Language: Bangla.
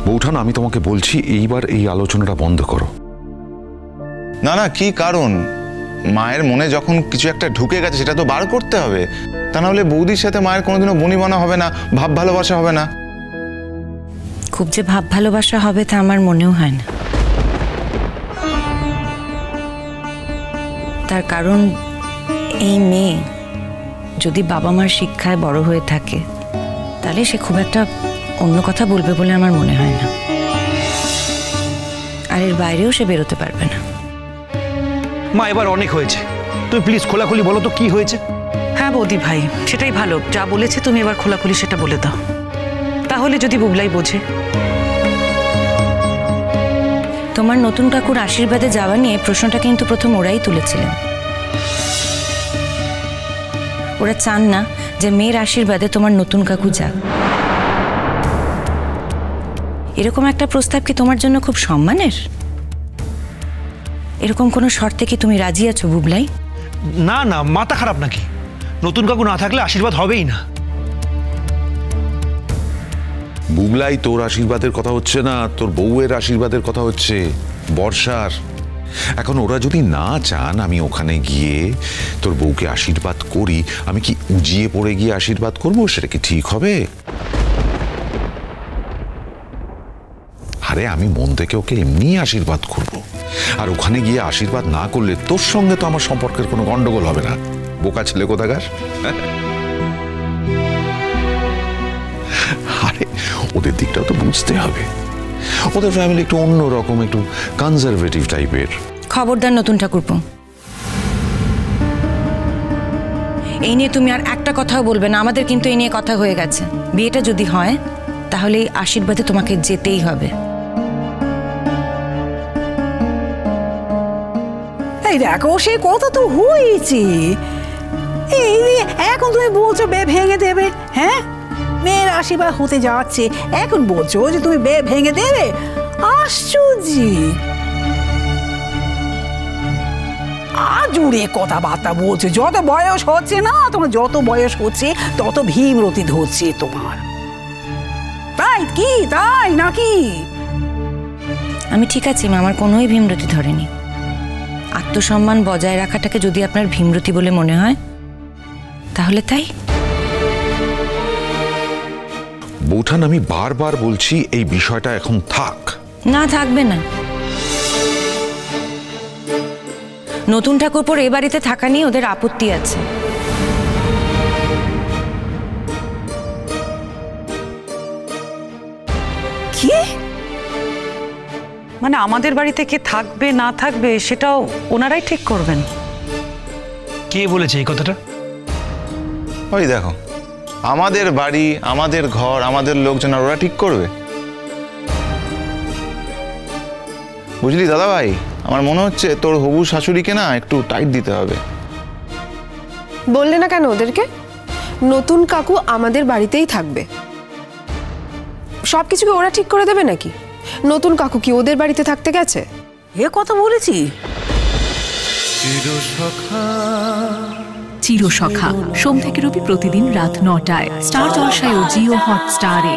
বৌঠান, আমি তোমাকে বলছি এইবার এই আলোচনাটা বন্ধ করো। না না, কি কারণ? মায়ের মনে যখন কিছু একটা ঢুকে গেছে সেটা তো বার করতে হবে, তা নাহলে বৌদির সাথে মায়ের কোনোদিনও বনিবনা হবে না, ভাব ভালোবাসা হবে না। খুব যে ভাব ভালোবাসা হবে তা আমার মনেও হয় না। তার কারণ এই মেয়ে যদি বাবা মার শিক্ষায় বড় হয়ে থাকে তাহলে সে খুব একটা অন্য কথা বলবে বলে আমার মনে হয় না, আর এর বাইরেও সে বেরোতে পারবে না। মা, এবার অনেক হয়েছে, তুমি প্লিজ খোলাখুলি বলো তো কি হয়েছে। হ্যাঁ বৌদি ভাই, সেটাই ভালো, যা বলেছে তুমি এবার খোলাখুলি সেটা বলে দাও, তাহলে যদি বুবলাই বোঝে। তোমার নতুন কাকুর আশীর্বাদে যাওয়া নিয়ে প্রশ্নটা কিন্তু প্রথম ওরাই তুলেছিলেন। ওরা চান না যে মেয়ের আশীর্বাদে তোমার নতুন কাকু যাক। এরকম একটা প্রস্তাব কি তোমার জন্য খুব সম্মানের? এরকম কোনো শর্তে কি তুমি রাজি আছো বুবলাই? না না, মাথা খারাপ নাকি? নতুন কাকু না থাকলে আশীর্বাদ হবেই না। বুবলাই, তোর আশীর্বাদের কথা হচ্ছে না, তোর বউয়ের আশীর্বাদের কথা হচ্ছে, বর্ষার। এখন ওরা যদি না চান আমি ওখানে গিয়ে তোর বউকে আশীর্বাদ করি, আমি কি উজিয়ে পড়ে গিয়ে আশীর্বাদ করব? সেটা কি ঠিক হবে? আরে আমি মন থেকে ওকে এমনি আশীর্বাদ করব, আর ওখানে গিয়ে আশীর্বাদ না করলে তোর সঙ্গে তো আমার সম্পর্কের কোনো গন্ডগোল হবে না। বোকা ছেলে কোথাকার। আরে ওদের দিকটাও তো বুঝতে হবে, ওদের ফ্যামিলি একটু অন্যরকম, একটু কনজারভেটিভ টাইপের। খবরদার নতুন ঠাকুরপো, এই নিয়ে তুমি আর একটা কথাও বলবে না। আমাদের কিন্তু এই নিয়ে কথা হয়ে গেছে, বিয়েটা যদি হয় তাহলে এই আশীর্বাদে তোমাকে যেতেই হবে। এই দেখো, সে কথা তো হয়েছে, এই এখন তুমি বলছো বে ভেঙে দেবে? হ্যাঁ, মেয়ের আশীর্বাদ হতে যাচ্ছে, এখন বলছো যে তুমি বে ভেঙে দেবে? আশ্চর্য, আজুড়ে কথাবার্তা বলছো। যত বয়স হচ্ছে না, তোমার যত বয়স হচ্ছে তত ভীমরতি ধরছে তোমার। তাই কি, তাই নাকি? আমি ঠিক আছি মা, আমার কোনোই ভীমরতি ধরেনি। আত্মসম্মান বজায় রাখাটাকে যদি আপনার ভীমরতি বলে মনে হয় তাহলে তাই। বৌঠান, আমি বারবার বলছি এই বিষয়টা এখন থাক। না, থাকবে না। নতুন ঠাকুরপোর এ বাড়িতে থাকা নিয়ে ওদের আপত্তি আছে। কি মানে আমাদের বাড়িতে কে থাকবে না থাকবে সেটাও ওনারাই ঠিক করবেন? কে বলেছে এই কথাটা? ওই দেখো, আমাদের বাড়ি, আমাদের ঘর, আমাদের লোকজন, আর ওরা ঠিক করবে? বুঝলি দাদা ভাই, আমার মনে হচ্ছে তোর হবু শাশুড়িকে না একটু টাইট দিতে হবে। বললে না কেন ওদেরকে? নতুন কাকু আমাদের বাড়িতেই থাকবে, সবকিছুকে ওরা ঠিক করে দেবে নাকি? নতুন কাকু কি ওদের বাড়িতে থাকতে গেছে? এ কথা বলেছি? চিরসখা সোম থেকে রবি প্রতিদিন রাত ৯টায় স্টার জলসায় ও জিও হটস্টারে।